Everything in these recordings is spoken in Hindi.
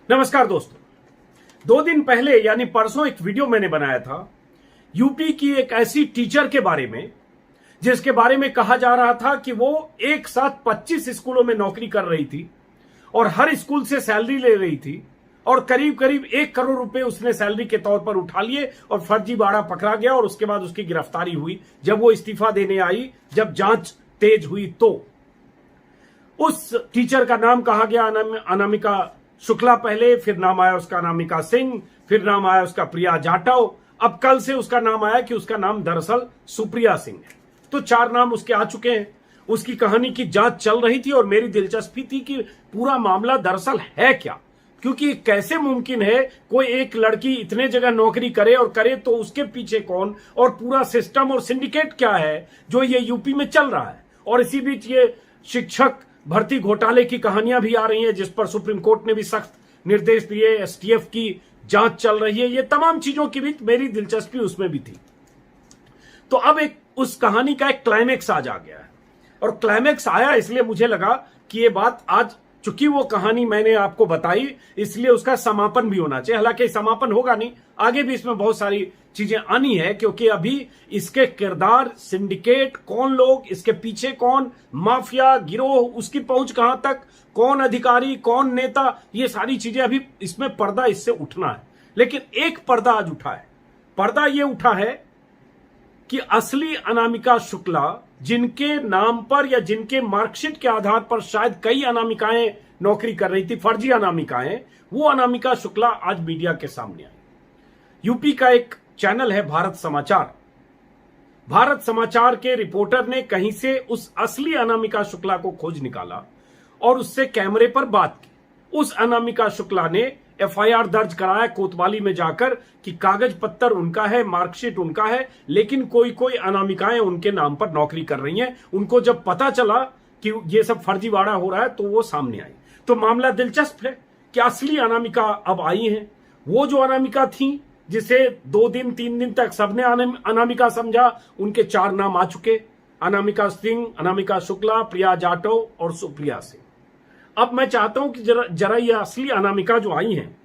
नमस्कार दोस्तों। 2 दिन पहले यानी परसों एक वीडियो मैंने बनाया था यूपी की एक ऐसी टीचर के बारे में जिसके बारे में कहा जा रहा था कि वो एक साथ 25 स्कूलों में नौकरी कर रही थी और हर स्कूल से सैलरी ले रही थी और करीब करीब 1 करोड़ रुपए उसने सैलरी के तौर पर उठा लिए और फर्जीवाड़ा पकड़ा गया और उसके बाद उसकी गिरफ्तारी हुई। जब वो इस्तीफा देने आई, जब जांच तेज हुई तो उस टीचर का नाम कहा गया अनामिका शुक्ला पहले, फिर नाम आया उसका अनामिका सिंह, फिर नाम आया उसका प्रिया जाटव, अब कल से उसका नाम आया कि उसका नाम दरअसल सुप्रिया सिंह है। तो 4 नाम उसके आ चुके हैं। उसकी कहानी की जांच चल रही थी और मेरी दिलचस्पी थी कि पूरा मामला दरअसल है क्या, क्योंकि कैसे मुमकिन है कोई एक लड़की इतने जगह नौकरी करे और करे तो उसके पीछे कौन और पूरा सिस्टम और सिंडिकेट क्या है जो ये यूपी में चल रहा है। और इसी बीच ये शिक्षक भर्ती घोटाले की कहानियां भी आ रही हैं जिस पर सुप्रीम कोर्ट ने भी सख्त निर्देश दिए, एसटीएफ की जांच चल रही है। ये तमाम चीजों के बीच मेरी दिलचस्पी उसमें भी थी। तो अब एक उस कहानी का एक क्लाइमेक्स आज आ गया है और क्लाइमेक्स आया इसलिए मुझे लगा कि ये बात आज, चूंकि वो कहानी मैंने आपको बताई इसलिए उसका समापन भी होना चाहिए। हालांकि समापन होगा नहीं, आगे भी इसमें बहुत सारी चीजें आनी है क्योंकि अभी इसके किरदार, सिंडिकेट, कौन लोग इसके पीछे, कौन माफिया गिरोह, उसकी पहुंच कहां तक, कौन अधिकारी, कौन नेता, ये सारी चीजें अभी इसमें पर्दा इससे उठना है। लेकिन एक पर्दा आज उठा है। पर्दा ये उठा है कि असली अनामिका शुक्ला, जिनके नाम पर या जिनके मार्कशीट के आधार पर शायद कई अनामिकाएं नौकरी कर रही थी, फर्जी अनामिकाएं, वो अनामिका शुक्ला आज मीडिया के सामने आई। यूपी का एक चैनल है भारत समाचार। भारत समाचार के रिपोर्टर ने कहीं से उस असली अनामिका शुक्ला को खोज निकाला और उससे कैमरे पर बात की। उस अनामिका शुक्ला ने एफआईआर दर्ज कराया कोतवाली में जाकर कि कागज पत्तर उनका है, मार्कशीट उनका है, लेकिन कोई कोई अनामिकाएं उनके नाम पर नौकरी कर रही हैं। उनको जब पता चला कि ये सब फर्जीवाड़ा हो रहा है तो वो सामने आई। तो मामला दिलचस्प है कि असली अनामिका अब आई हैं। वो जो अनामिका थी जिसे 2 दिन 3 दिन तक सबने अनामिका समझा, उनके 4 नाम आ चुके, अनामिका सिंह, अनामिका शुक्ला, प्रिया जाटव और सुप्रिया सिंह। अब मैं चाहता हूं कि जरा ये असली अनामिका जो आई हैं,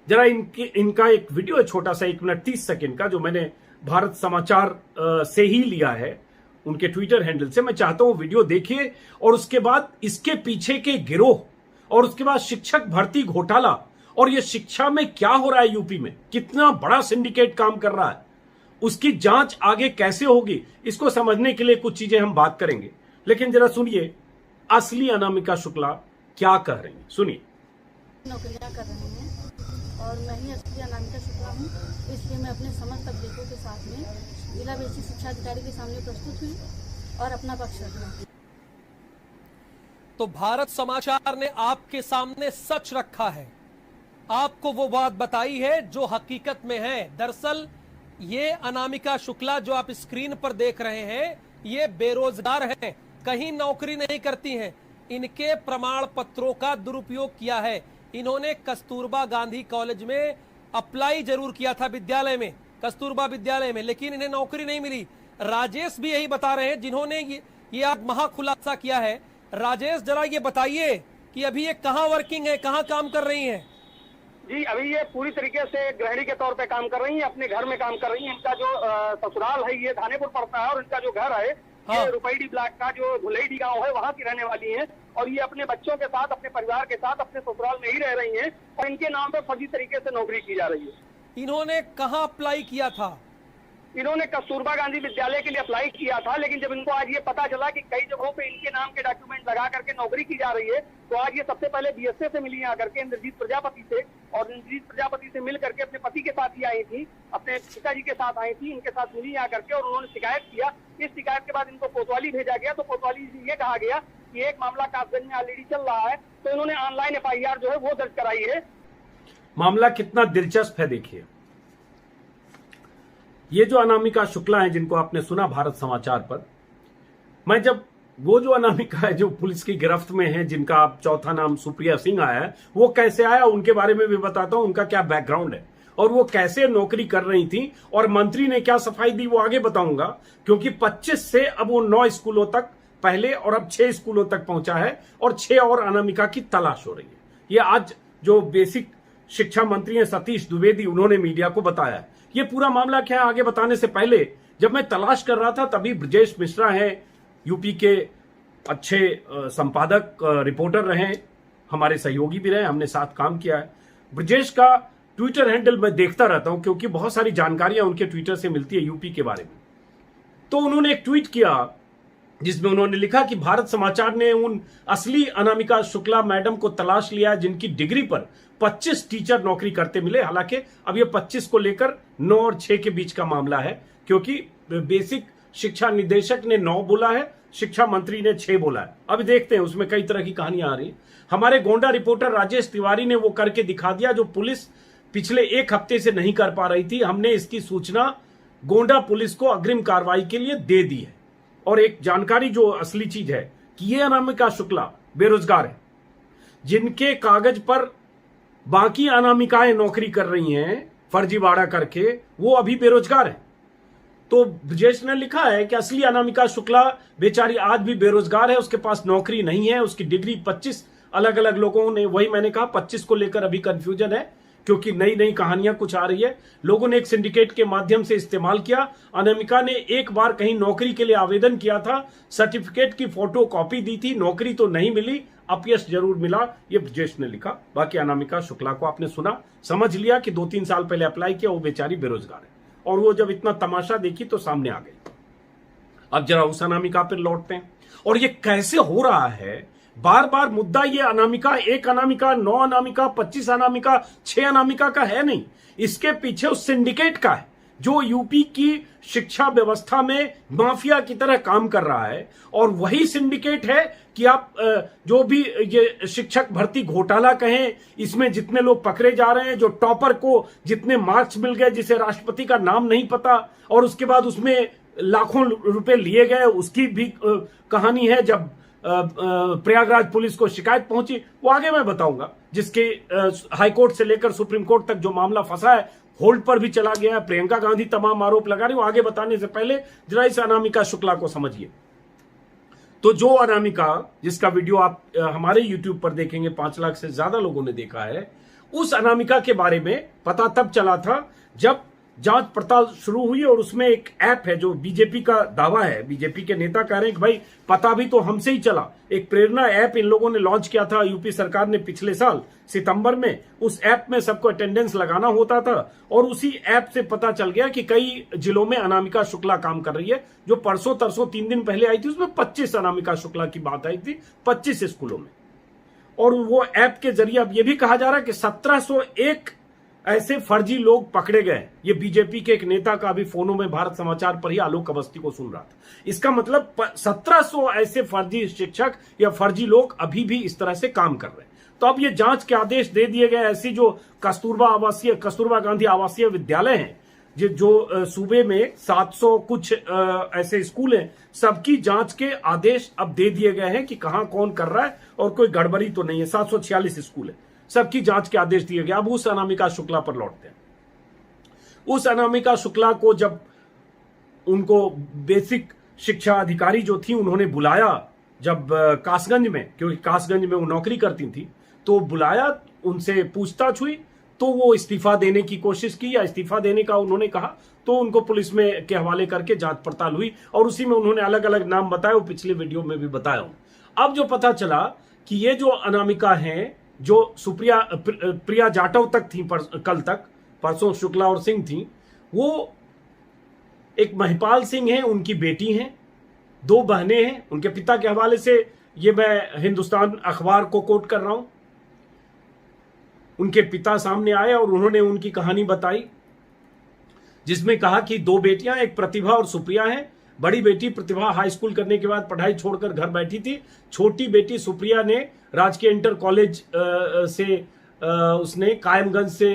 जरा इनका एक वीडियो है छोटा सा 1 मिनट 30 सेकंड का, जो मैंने भारत समाचार से ही लिया है, उनके ट्विटर हैंडल से। मैं चाहता हूं वीडियो देखिए और उसके बाद इसके पीछे के गिरोह और उसके बाद शिक्षक भर्ती घोटाला और ये शिक्षा में क्या हो रहा है यूपी में, कितना बड़ा सिंडिकेट काम कर रहा है, उसकी जांच आगे कैसे होगी, इसको समझने के लिए कुछ चीजें हम बात करेंगे। लेकिन जरा सुनिए असली अनामिका शुक्ला क्या कह रही हैं, सुनिए। नौकरियां कर रहे हैं और मैं ही असली अनामिका शुक्ला हूं, इसलिए मैं अपने समस्त अभिलेखों के साथ में जिला बेसिक शिक्षा अधिकारी के सामने प्रस्तुत हुई और अपना पक्ष रखा। तो भारत समाचार ने आपके सामने सच रखा है, आपको वो बात बताई है जो हकीकत में है। दरअसल ये अनामिका शुक्ला जो आप स्क्रीन पर देख रहे हैं, ये बेरोजगार हैं, कहीं नौकरी नहीं करती हैं। इनके प्रमाण पत्रों का दुरुपयोग किया है। इन्होंने कस्तूरबा गांधी कॉलेज में अप्लाई जरूर किया था, विद्यालय में, कस्तूरबा विद्यालय में, लेकिन इन्हें नौकरी नहीं मिली। राजेश भी यही बता रहे हैं जिन्होंने ये आज महाखुलासा किया है। राजेश, जरा ये बताइए कि अभी ये कहां वर्किंग है, कहां काम कर रही हैं? जी, अभी ये पूरी तरीके से गृहिणी के तौर पे काम कर रही हैं, अपने घर में काम कर रही हैं। इनका जो ससुराल है ये थानेपुर पड़ता है और इनका जो घर है ये रुपईडी ब्लॉक का जो धुलेडी गांव है वहां की रहने वाली हैं और ये अपने बच्चों के साथ, अपने परिवार के साथ अपने ससुराल में ही रह रही हैं और इनके नाम पर फर्जी तरीके से नौकरी की जा रही है। इन्होंने कहाँ अप्लाई किया था? इन्होंने कस्तूरबा गांधी विद्यालय के लिए अप्लाई किया था, लेकिन जब इनको आज ये पता चला कि कई जगहों पे इनके नाम के डॉक्यूमेंट लगा करके नौकरी की जा रही है, तो आज ये सबसे पहले बीएसए से मिली आकर के इंद्रजीत प्रजापति से, और इंद्रजीत प्रजापति से मिल करके अपने पति के साथ ही आई थी, अपने पिताजी के साथ आई थी, इनके साथ मिली आकर के और उन्होंने शिकायत किया। इस शिकायत के बाद इनको कोतवाली भेजा गया, तो कोतवाली से ये कहा गया कि एक मामला कासगंज में ऑलरेडी चल रहा है, तो इन्होंने ऑनलाइन एफआईआर जो है वो दर्ज कराई है। मामला कितना दिलचस्प है देखिए। ये जो अनामिका शुक्ला है जिनको आपने सुना भारत समाचार पर, मैं जब वो जो अनामिका है जो पुलिस की गिरफ्त में है, जिनका आप चौथा नाम सुप्रिया सिंह आया है, वो कैसे आया उनके बारे में भी बताता हूं, उनका क्या बैकग्राउंड है और वो कैसे नौकरी कर रही थी और मंत्री ने क्या सफाई दी वो आगे बताऊंगा, क्योंकि 25 से अब वो 9 स्कूलों तक पहले और अब 6 स्कूलों तक पहुंचा है और 6 और अनामिका की तलाश हो रही है। ये आज जो बेसिक शिक्षा मंत्री हैं सतीश द्विवेदी, उन्होंने मीडिया को बताया। ये पूरा मामला क्या है आगे बताने से पहले जब मैं तलाश कर रहा था तभी ब्रजेश मिश्रा हैं, यूपी के अच्छे संपादक रिपोर्टर रहे, हमारे सहयोगी भी रहे, हमने साथ काम किया है। ब्रजेश का ट्विटर हैंडल मैं देखता रहता हूं क्योंकि बहुत सारी जानकारियां उनके ट्विटर से मिलती है यूपी के बारे में। तो उन्होंने एक ट्वीट किया जिसमें उन्होंने लिखा कि भारत समाचार ने उन असली अनामिका शुक्ला मैडम को तलाश लिया जिनकी डिग्री पर 25 टीचर नौकरी करते मिले। हालांकि अब ये 25 को लेकर 9 और 6 के बीच का मामला है क्योंकि बेसिक शिक्षा निदेशक ने 9 बोला है, शिक्षा मंत्री ने 6 बोला है। अभी देखते हैं, उसमें कई तरह की कहानियां आ रही। हमारे गोंडा रिपोर्टर राजेश तिवारी ने वो करके दिखा दिया जो पुलिस पिछले 1 हफ्ते से नहीं कर पा रही थी। हमने इसकी सूचना गोंडा पुलिस को अग्रिम कार्रवाई के लिए दे दी है। और एक जानकारी जो असली चीज है कि ये अनामिका शुक्ला बेरोजगार है, जिनके कागज पर बाकी अनामिकाएं नौकरी कर रही हैं फर्जीवाड़ा करके, वो अभी बेरोजगार है। तो ब्रजेश ने लिखा है कि असली अनामिका शुक्ला बेचारी आज भी बेरोजगार है, उसके पास नौकरी नहीं है, उसकी डिग्री 25 अलग अलग लोगों ने, वही मैंने कहा 25 को लेकर अभी कंफ्यूजन है क्योंकि नई नई कहानियां कुछ आ रही है। लोगों ने एक सिंडिकेट के माध्यम से इस्तेमाल किया। अनामिका ने एक बार कहीं नौकरी के लिए आवेदन किया था, सर्टिफिकेट की फोटो कॉपी दी थी, नौकरी तो नहीं मिली, अपयश जरूर मिला, ये ब्रजेश ने लिखा। बाकी अनामिका शुक्ला को आपने सुना, समझ लिया कि 2-3 साल पहले अप्लाई किया, वो बेचारी बेरोजगार है और वो जब इतना तमाशा देखी तो सामने आ गई। अब जरा उस अनामिका पर लौटते हैं और ये कैसे हो रहा है। बार बार मुद्दा ये अनामिका, 1 अनामिका, 9 अनामिका, 25 अनामिका, 6 अनामिका का है नहीं, इसके पीछे उस सिंडिकेट का है जो यूपी की शिक्षा व्यवस्था में माफिया की तरह काम कर रहा है। और वही सिंडिकेट है कि आप जो भी ये शिक्षक भर्ती घोटाला कहें, इसमें जितने लोग पकड़े जा रहे हैं, जो टॉपर को जितने मार्क्स मिल गए, जिसे राष्ट्रपति का नाम नहीं पता और उसके बाद उसमें लाखों रुपए लिए गए, उसकी भी कहानी है। जब प्रयागराज पुलिस को शिकायत पहुंची, वो आगे मैं बताऊंगा, जिसके हाईकोर्ट से लेकर सुप्रीम कोर्ट तक जो मामला फंसा है, होल्ड पर भी चला गया है। प्रियंका गांधी तमाम आरोप लगा रही, वो आगे बताने से पहले जरा इस अनामिका शुक्ला को समझिए। तो जो अनामिका जिसका वीडियो आप हमारे YouTube पर देखेंगे, 5 लाख से ज्यादा लोगों ने देखा है, उस अनामिका के बारे में पता तब चला था जब जांच पड़ताल शुरू हुई। और उसमें एक ऐप है जो बीजेपी का दावा है, बीजेपी के नेता कह रहे हैं कि भाई पता भी तो हमसे ही चला। एक प्रेरणा ऐप इन लोगों ने लॉन्च किया था यूपी सरकार ने पिछले साल सितंबर में। उस ऐप में सबको अटेंडेंस लगाना होता था और उसी ऐप से पता चल गया कि कई जिलों में अनामिका शुक्ला काम कर रही है। जो परसों तरसों 3 दिन पहले आई थी उसमें 25 अनामिका शुक्ला की बात आई थी, 25 स्कूलों में। और वो ऐप के जरिए अब यह भी कहा जा रहा है कि 1701 ऐसे फर्जी लोग पकड़े गए। ये बीजेपी के एक नेता का अभी फोनों में भारत समाचार पर ही आलोक अवस्थी को सुन रहा था। इसका मतलब 1700 ऐसे फर्जी शिक्षक या फर्जी लोग अभी भी इस तरह से काम कर रहे हैं। तो अब ये जांच के आदेश दे दिए गए। ऐसी जो कस्तूरबा गांधी आवासीय विद्यालय हैं, जो सूबे में 700 कुछ ऐसे स्कूल हैं, सबकी जांच के आदेश अब दे दिए गए हैं कि कहां कौन कर रहा है और कोई गड़बड़ी तो नहीं है। 746 स्कूल है, सबकी जांच के आदेश दिए गए। अब उस अनामिका शुक्ला पर लौटते हैं। उस अनामिका शुक्ला को जब उनको बेसिक शिक्षा अधिकारी जो थी उन्होंने बुलाया, जब कासगंज में, क्योंकि कासगंज में वो नौकरी करती थी, तो बुलाया, उनसे पूछताछ हुई, तो वो इस्तीफा देने की कोशिश की या इस्तीफा देने का उन्होंने कहा, तो उनको पुलिस में के हवाले करके जांच पड़ताल हुई और उसी में उन्होंने अलग अलग नाम बताए, वो पिछले वीडियो में भी बताया हूं। अब जो पता चला कि ये जो अनामिका हैं, जो प्रिया जाटव तक थी कल तक, परसों शुक्ला और सिंह थी, वो एक महिपाल सिंह है, उनकी बेटी हैं, 2 बहनें हैं। उनके पिता के हवाले से ये मैं हिंदुस्तान अखबार को कोट कर रहा हूं। उनके पिता सामने आए और उन्होंने उनकी कहानी बताई, जिसमें कहा कि 2 बेटियां, एक प्रतिभा और सुप्रिया हैं। बड़ी बेटी प्रतिभा हाई स्कूल करने के बाद पढ़ाई छोड़कर घर बैठी थी। छोटी बेटी सुप्रिया ने राजकीय इंटर कॉलेज से उसने कायमगंज से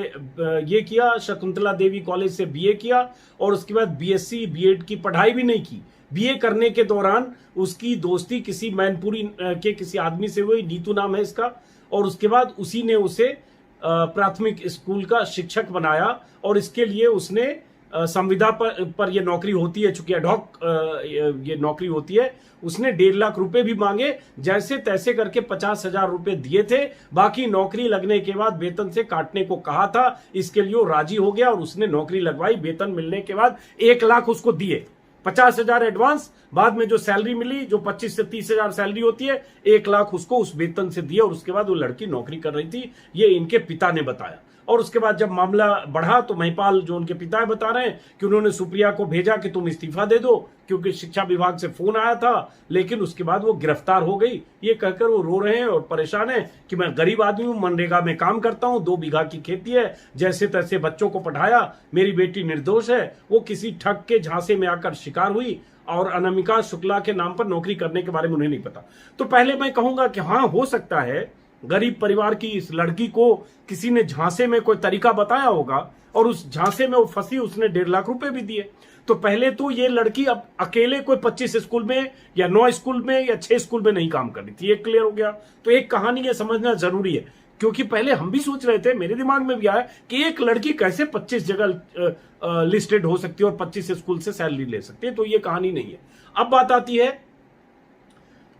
ये किया, शकुंतला देवी कॉलेज से बीए किया और उसके बाद बीएससी बीएड की पढ़ाई भी नहीं की। बीए करने के दौरान उसकी दोस्ती किसी मैनपुरी के किसी आदमी से हुई, नीतू नाम है इसका, और उसके बाद उसी ने उसे प्राथमिक स्कूल का शिक्षक बनाया और इसके लिए उसने संविदा पर ये नौकरी होती है, चूंकि एडहॉक ये नौकरी होती है, उसने 1.5 लाख रुपए भी मांगे, जैसे तैसे करके 50,000 रुपए दिए थे। बाकी नौकरी लगने के बाद वेतन से काटने को कहा था, इसके लिए वो राजी हो गया और उसने नौकरी लगवाई। वेतन मिलने के बाद 1 लाख उसको दिए, 50,000 एडवांस, बाद में जो सैलरी मिली, जो 25 से 30,000 सैलरी होती है, 1 लाख उसको उस वेतन से दिया। और उसके बाद वो लड़की नौकरी कर रही थी, ये इनके पिता ने बताया। और उसके बाद जब मामला बढ़ा तो महिपाल, जो उनके पिता बता रहे हैं कि उन्होंने सुप्रिया को भेजा कि तुम इस्तीफा दे दो, क्योंकि शिक्षा विभाग से फोन आया था। लेकिन उसके बाद वो गिरफ्तार हो गई। ये कहकर वो रो रहे हैं और परेशान हैं कि मैं गरीब आदमी हूं, मनरेगा में काम करता हूं, 2 बीघा की खेती है, जैसे तैसे बच्चों को पढ़ाया, मेरी बेटी निर्दोष है। वो किसी ठग के झांसे में आकर शिकार हुई और अनामिका शुक्ला के नाम पर नौकरी करने के बारे में उन्हें नहीं पता। तो पहले मैं कहूंगा कि हाँ, हो सकता है गरीब परिवार की इस लड़की को किसी ने झांसे में कोई तरीका बताया होगा और उस झांसे में वो फंसी, उसने 1.5 लाख रुपए भी दिए। तो पहले तो ये लड़की अब अकेले कोई 25 स्कूल में या 9 स्कूल में या 6 स्कूल में नहीं काम कर रही थी, ये क्लियर हो गया। तो एक कहानी ये समझना जरूरी है, क्योंकि पहले हम भी सोच रहे थे, मेरे दिमाग में भी आया कि एक लड़की कैसे 25 जगह लिस्टेड हो सकती है और 25 स्कूल से सैलरी ले सकती है। तो ये कहानी नहीं है। अब बात आती है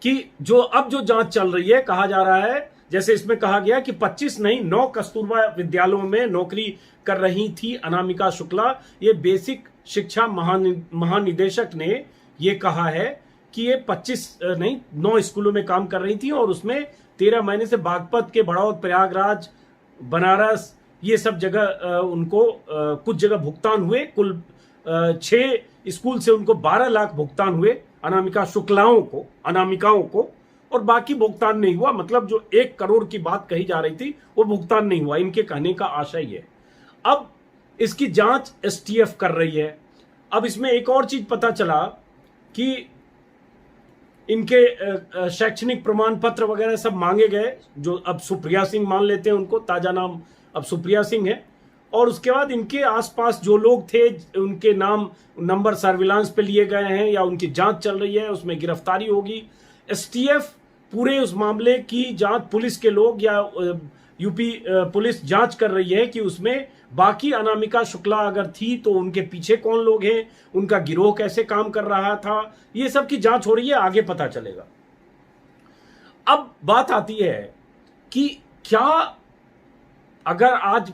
कि जो जांच चल रही है, कहा जा रहा है, जैसे इसमें कहा गया कि 25 नहीं 9 कस्तूरबा विद्यालयों में नौकरी कर रही थी अनामिका शुक्ला। ये बेसिक शिक्षा महानिदेशक ने ये कहा है कि ये 25 नहीं 9 स्कूलों में काम कर रही थी और उसमें 13 महीने से बागपत के बड़ौद, प्रयागराज, बनारस, ये सब जगह उनको कुछ जगह भुगतान हुए। कुल 6 स्कूल से उनको 12 लाख भुगतान हुए अनामिकाओं को, और बाकी भुगतान नहीं हुआ। मतलब जो 1 करोड़ की बात कही जा रही थी वो भुगतान नहीं हुआ, इनके कहने का आशय है। अब इसकी जांच एसटीएफ कर रही है। अब इसमें एक और चीज पता चला कि इनके शैक्षणिक प्रमाण पत्र वगैरह सब मांगे गए, जो अब सुप्रिया सिंह मान लेते हैं उनको, ताजा नाम अब सुप्रिया सिंह है। और उसके बाद इनके आसपास जो लोग थे उनके नाम नंबर सर्विलांस पे लिए गए हैं या उनकी जांच चल रही है, उसमें गिरफ्तारी होगी। एसटीएफ पूरे उस मामले की जांच, पुलिस के लोग या यूपी पुलिस जांच कर रही है कि उसमें बाकी अनामिका शुक्ला अगर थी तो उनके पीछे कौन लोग हैं, उनका गिरोह कैसे काम कर रहा था, ये सब की जांच हो रही है, आगे पता चलेगा। अब बात आती है कि क्या अगर आज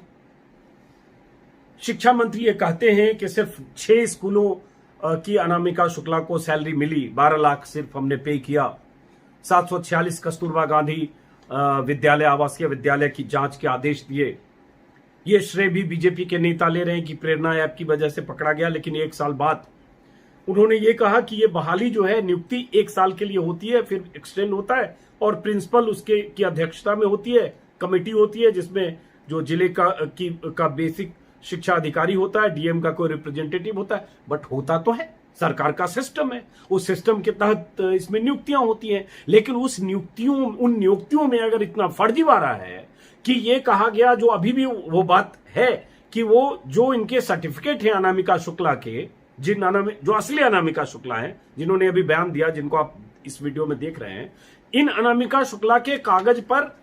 शिक्षा मंत्री ये कहते हैं कि सिर्फ 6 स्कूलों की अनामिका शुक्ला को सैलरी मिली, 12 लाख सिर्फ हमने पे किया, 746 कस्तूरबा गांधी विद्यालय, आवासीय विद्यालय की जांच के आदेश दिए, ये श्रेय भी बीजेपी के नेता ले रहे हैं कि प्रेरणा ऐप की वजह से पकड़ा गया। लेकिन 1 साल बाद उन्होंने ये कहा कि ये बहाली जो है, नियुक्ति 1 साल के लिए होती है, फिर एक्सटेंड होता है और प्रिंसिपल उसके की अध्यक्षता में होती है, कमेटी होती है जिसमें जो जिले का बेसिक शिक्षा अधिकारी होता है, डीएम का कोई रिप्रेजेंटेटिव होता है। बट होता तो है, सरकार का सिस्टम है, उस सिस्टम के तहत इसमें नियुक्तियां होती हैं। लेकिन उन नियुक्तियों में अगर इतना फर्जीवाड़ा है कि ये कहा गया, जो अभी भी वो बात है कि वो जो इनके सर्टिफिकेट हैं अनामिका शुक्ला के, जो असली अनामिका शुक्ला हैं, जिन्होंने अभी बयान दिया, जिनको आप इस वीडियो में देख रहे हैं, इन अनामिका शुक्ला के कागज पर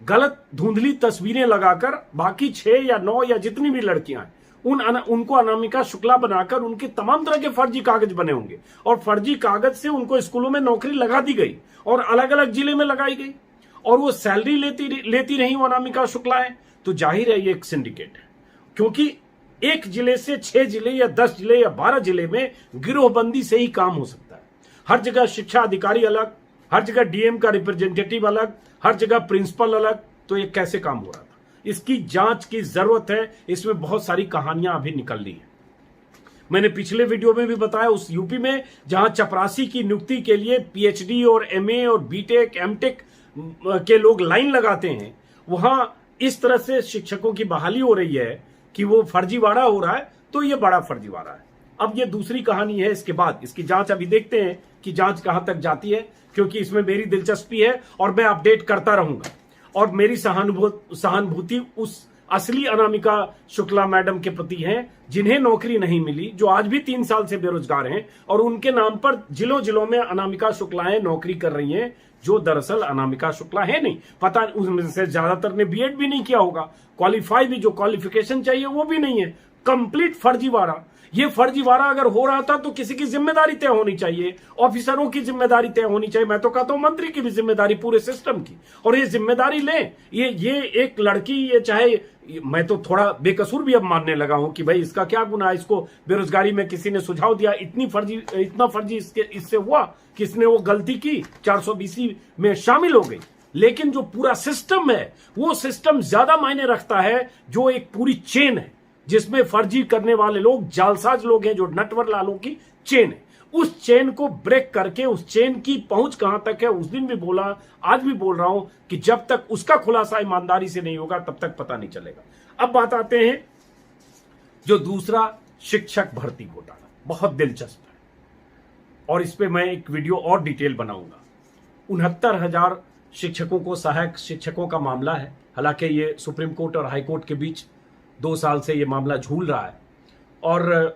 गलत धुंधली तस्वीरें लगाकर बाकी 6 या 9 या जितनी भी लड़कियां हैं उनको अनामिका शुक्ला बनाकर उनके तमाम तरह के फर्जी कागज बने होंगे और फर्जी कागज से उनको स्कूलों में नौकरी लगा दी गई और अलग अलग जिले में लगाई गई और वो सैलरी लेती रही वो अनामिका शुक्ला है। तो जाहिर है ये एक सिंडिकेट है, क्योंकि एक जिले से 6 जिले या 10 जिले या 12 जिले में गिरोहबंदी से ही काम हो सकता है। हर जगह शिक्षा अधिकारी अलग, हर जगह डीएम का रिप्रेजेंटेटिव अलग, हर जगह प्रिंसिपल अलग। तो ये कैसे काम हो रहा था, इसकी जांच की जरूरत है। इसमें बहुत सारी कहानियां अभी निकल रही हैं। मैंने पिछले वीडियो में भी बताया, उस यूपी में जहां चपरासी की नियुक्ति के लिए पीएचडी और एमए और बीटेक एमटेक के लोग लाइन लगाते हैं, वहां इस तरह से शिक्षकों की बहाली हो रही है कि वो फर्जीवाड़ा हो रहा है। तो ये बड़ा फर्जीवाड़ा है। अब ये दूसरी कहानी है। इसके बाद इसकी जांच अभी देखते हैं कि जांच कहां तक जाती है, क्योंकि इसमें मेरी दिलचस्पी है और मैं अपडेट करता रहूंगा। और मेरी सहानुभूति उस असली अनामिका शुक्ला मैडम के प्रति है जिन्हें नौकरी नहीं मिली, जो आज भी 3 साल से बेरोजगार हैं और उनके नाम पर जिलों में अनामिका शुक्लाएं नौकरी कर रही हैं, जो दरअसल अनामिका शुक्ला है नहीं। पता उनमें से ज्यादातर ने बीएड भी नहीं किया होगा, क्वालिफाई भी, जो क्वालिफिकेशन चाहिए वो भी नहीं है। कंप्लीट फर्जीवाड़ा। ये फर्जीवाड़ा अगर हो रहा था तो किसी की जिम्मेदारी तय होनी चाहिए, ऑफिसरों की जिम्मेदारी तय होनी चाहिए। मैं तो कहता हूं मंत्री की भी जिम्मेदारी, पूरे सिस्टम की, और ये जिम्मेदारी लें। ये एक लड़की, ये चाहे, मैं तो थोड़ा बेकसूर भी अब मानने लगा हूं कि भाई इसका क्या गुनाह, इसको बेरोजगारी में किसी ने सुझाव दिया, इतना फर्जी इससे हुआ कि इसने वो गलती की, 420 में शामिल हो गई। लेकिन जो पूरा सिस्टम है वो सिस्टम ज्यादा मायने रखता है, जो एक पूरी चेन है जिसमें फर्जी करने वाले लोग जालसाज लोग हैं, जो नटवर लालों की चेन है। उस चेन को ब्रेक करके, उस चेन की पहुंच कहां तक है, उस दिन भी बोला, आज भी बोल रहा हूं कि जब तक उसका खुलासा ईमानदारी से नहीं होगा तब तक पता नहीं चलेगा। अब बात आते हैं जो दूसरा शिक्षक भर्ती घोटाला, बहुत दिलचस्प है और इस पे मैं एक वीडियो और डिटेल बनाऊंगा। 69,000 शिक्षकों को, सहायक शिक्षकों का मामला है। हालांकि ये सुप्रीम कोर्ट और हाई कोर्ट के बीच 2 साल से ये मामला झूल रहा है और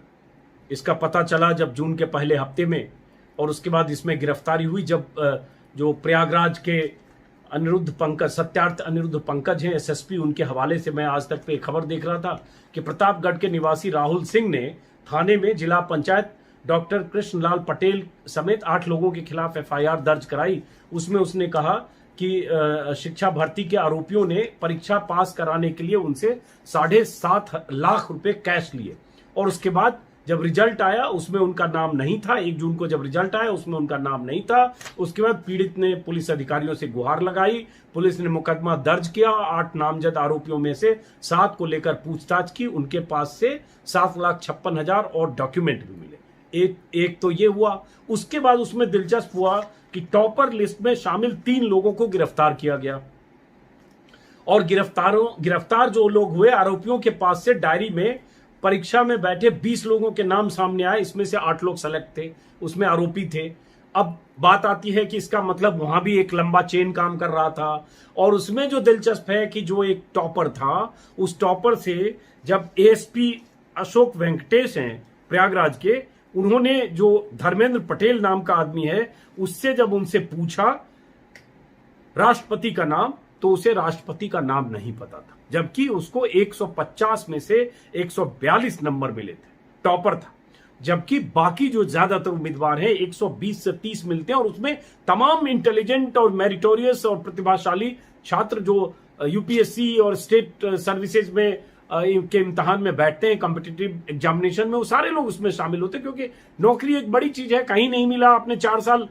इसका पता चला जब जून के पहले हफ्ते में, और उसके बाद इसमें गिरफ्तारी हुई जब जो प्रयागराज के सत्यार्थ अनिरुद्ध पंकज हैं एसएसपी, उनके हवाले से मैं आज तक पे एक खबर देख रहा था कि प्रतापगढ़ के निवासी राहुल सिंह ने थाने में जिला पंचायत डॉक्टर कृष्णलाल पटेल समेत 8 लोगों के खिलाफ एफआईआर दर्ज कराई। उसमें उसने कहा कि शिक्षा भर्ती के आरोपियों ने परीक्षा पास कराने के लिए उनसे 7.5 लाख रुपए कैश लिए, और उसके बाद जब रिजल्ट आया उसमें उनका नाम नहीं था। 1 जून को जब रिजल्ट आया उसमें उनका नाम नहीं था। उसके बाद पीड़ित ने पुलिस अधिकारियों से गुहार लगाई, पुलिस ने मुकदमा दर्ज किया। 8 नामजद आरोपियों में से 7 को लेकर पूछताछ की, उनके पास से 7,56,000 और डॉक्यूमेंट भी मिले। एक तो ये हुआ। उसके बाद उसमें दिलचस्प हुआ कि टॉपर लिस्ट में शामिल 3 लोगों को गिरफ्तार किया गया, और गिरफ्तार जो लोग हुए, आरोपियों के पास से डायरी में परीक्षा में बैठे 20 लोगों के नाम सामने आए। इसमें से 8 लोग सेलेक्ट थे, उसमें आरोपी थे। अब बात आती है कि इसका मतलब वहां भी एक लंबा चेन काम कर रहा था, और उसमें जो दिलचस्प है कि जो एक टॉपर था, उस टॉपर से जब एएसपी अशोक वेंकटेश हैं प्रयागराज के, उन्होंने जो धर्मेंद्र पटेल नाम का आदमी है उससे जब उनसे पूछा राष्ट्रपति का नाम, तो उसे राष्ट्रपति का नाम नहीं पता था, जबकि उसको 150 में से 142 नंबर मिले थे, टॉपर था। जबकि बाकी जो ज्यादातर उम्मीदवार हैं 120 से 30 मिलते हैं, और उसमें तमाम इंटेलिजेंट और मेरिटोरियस और प्रतिभाशाली छात्र जो यूपीएससी और स्टेट सर्विसेज में के इम्तिहान में बैठते हैं, कॉम्पिटिटिव एग्जामिनेशन में, वो सारे लोग उसमें शामिल होते हैं, क्योंकि नौकरी एक बड़ी चीज है। कहीं नहीं मिला, आपने 4 साल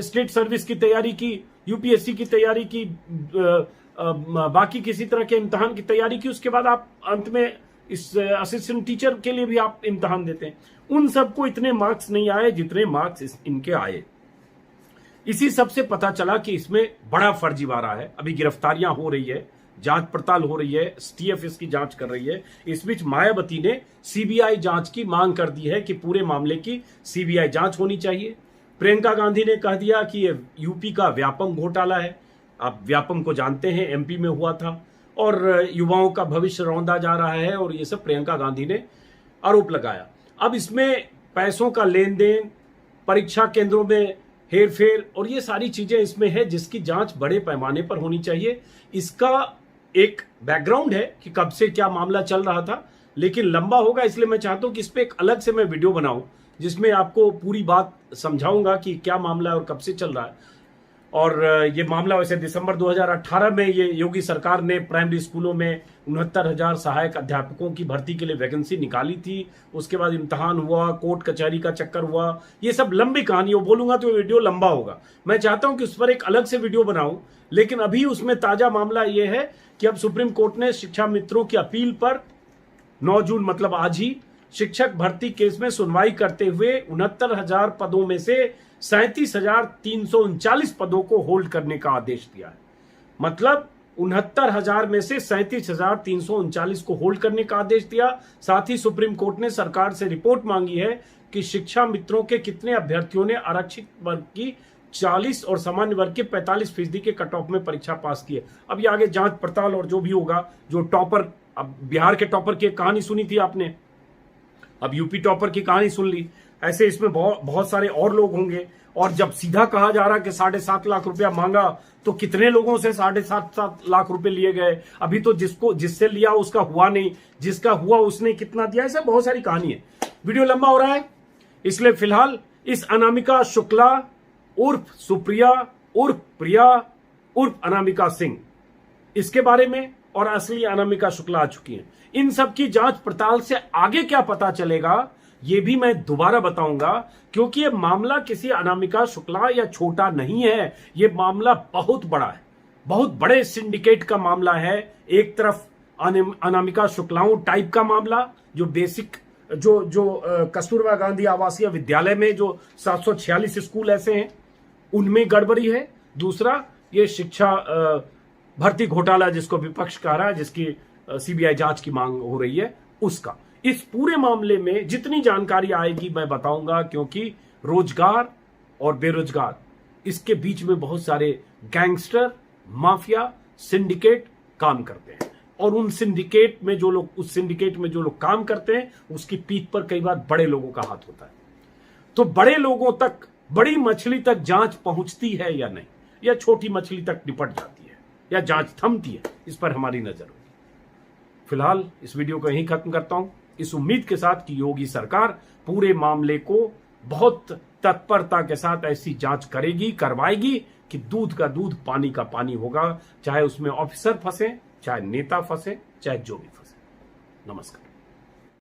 स्टेट सर्विस की तैयारी की, यूपीएससी की तैयारी की, बाकी किसी तरह के इम्तिहान की तैयारी की, उसके बाद आप अंत में इस असिस्टेंट टीचर के लिए भी आप इम्तिहान देते हैं। उन सबको इतने मार्क्स नहीं आए जितने मार्क्स इनके आए। इसी सबसे पता चला कि इसमें बड़ा फर्जीवाड़ा है। अभी गिरफ्तारियां हो रही है, जांच पड़ताल हो रही है, टीएफ इसकी जांच कर रही है। इस बीच मायावती ने सीबीआई जांच की मांग कर दी है कि पूरे मामले की सीबीआई जांच होनी चाहिए। प्रियंका गांधी ने कह दिया कि ये यूपी का व्यापम घोटाला है। आप व्यापम को जानते हैं, एमपी में हुआ था, और युवाओं का भविष्य रौंदा जा रहा है, और ये सब प्रियंका गांधी ने आरोप लगाया। अब इसमें पैसों का लेन देन, परीक्षा केंद्रों में हेरफेर, और ये सारी चीजें इसमें है, जिसकी जांच बड़े पैमाने पर होनी चाहिए। इसका एक बैकग्राउंड है कि कब से क्या मामला चल रहा था, लेकिन लंबा होगा, इसलिए मैं चाहता हूं कि इस पे एक अलग से मैं वीडियो बनाऊं जिसमें आपको पूरी बात समझाऊंगा कि क्या मामला है और कब से चल रहा है। और ये मामला वैसे दिसंबर 2018 में ये योगी सरकार ने प्राइमरी स्कूलों में 69,000 सहायक अध्यापकों की भर्ती के लिए वैकेंसी निकाली थी। उसके बाद इम्तहान हुआ, कोर्ट कचहरी का चक्कर हुआ, ये सब लंबी कहानी, वो बोलूंगा तो वीडियो लंबा होगा। मैं चाहता हूं कि उस पर एक अलग से वीडियो बनाऊं, लेकिन अभी उसमें ताजा मामला ये है कि अब सुप्रीम कोर्ट ने शिक्षा मित्रों की अपील पर 9 जून मतलब आज ही शिक्षक भर्ती केस में सुनवाई करते हुए 69,000 पदों में से 37,339 पदों को होल्ड करने का आदेश दिया है। मतलब 69,000 में से 37,339 को होल्ड करने का आदेश दिया। साथ ही सुप्रीम कोर्ट ने सरकार से रिपोर्ट मांगी है कि शिक्षा मित्रों के कितने अभ्यर्थियों ने आरक्षित वर्ग की 40 और सामान्य वर्ग के 45% के कट ऑफ में परीक्षा पास की है। अब ये आगे जांच पड़ताल और जो भी होगा, जो टॉपर, अब बिहार के टॉपर की एक कहानी सुनी थी आपने, अब यूपी टॉपर की कहानी सुन ली, ऐसे इसमें बहुत सारे और लोग होंगे। और जब सीधा कहा जा रहा कि 7.5 लाख रुपया मांगा, तो कितने लोगों से 7.5 लाख रुपए लिए गए? अभी तो जिससे लिया उसका हुआ नहीं, जिसका हुआ उसने कितना दिया? ऐसे बहुत सारी कहानी है। वीडियो लंबा हो रहा है, इसलिए फिलहाल इस अनामिका शुक्ला उर्फ सुप्रिया उर्फ प्रिया उर्फ अनामिका सिंह, इसके बारे में और असली अनामिका शुक्ला आ चुकी है, इन सब की जांच पड़ताल से आगे क्या पता चलेगा ये भी मैं दोबारा बताऊंगा, क्योंकि ये मामला किसी अनामिका शुक्ला या छोटा नहीं है, ये मामला बहुत बड़ा है, बहुत बड़े सिंडिकेट का मामला है। एक तरफ अनामिका शुक्लाओं टाइप का मामला, जो बेसिक जो कस्तूरबा गांधी आवासीय विद्यालय में जो 746 स्कूल ऐसे हैं उनमें गड़बड़ी है। दूसरा ये शिक्षा भर्ती घोटाला जिसको विपक्ष कह रहा है, जिसकी सीबीआई जांच की मांग हो रही है, उसका। इस पूरे मामले में जितनी जानकारी आएगी मैं बताऊंगा, क्योंकि रोजगार और बेरोजगार इसके बीच में बहुत सारे गैंगस्टर, माफिया, सिंडिकेट काम करते हैं। और उस सिंडिकेट में जो लोग काम करते हैं उसकी पीठ पर कई बार बड़े लोगों का हाथ होता है। तो बड़े लोगों तक, बड़ी मछली तक जांच पहुंचती है या नहीं, या छोटी मछली तक निपट जाती है, या जांच थमती है, इस पर हमारी नजर होगी। फिलहाल इस वीडियो को यहीं खत्म करता हूं, इस उम्मीद के साथ कि योगी सरकार पूरे मामले को बहुत तत्परता के साथ ऐसी जांच करेगी, करवाएगी कि दूध का दूध, पानी का पानी होगा, चाहे उसमें ऑफिसर फंसे, चाहे नेता फंसे, चाहे जो भी फंसे। नमस्कार।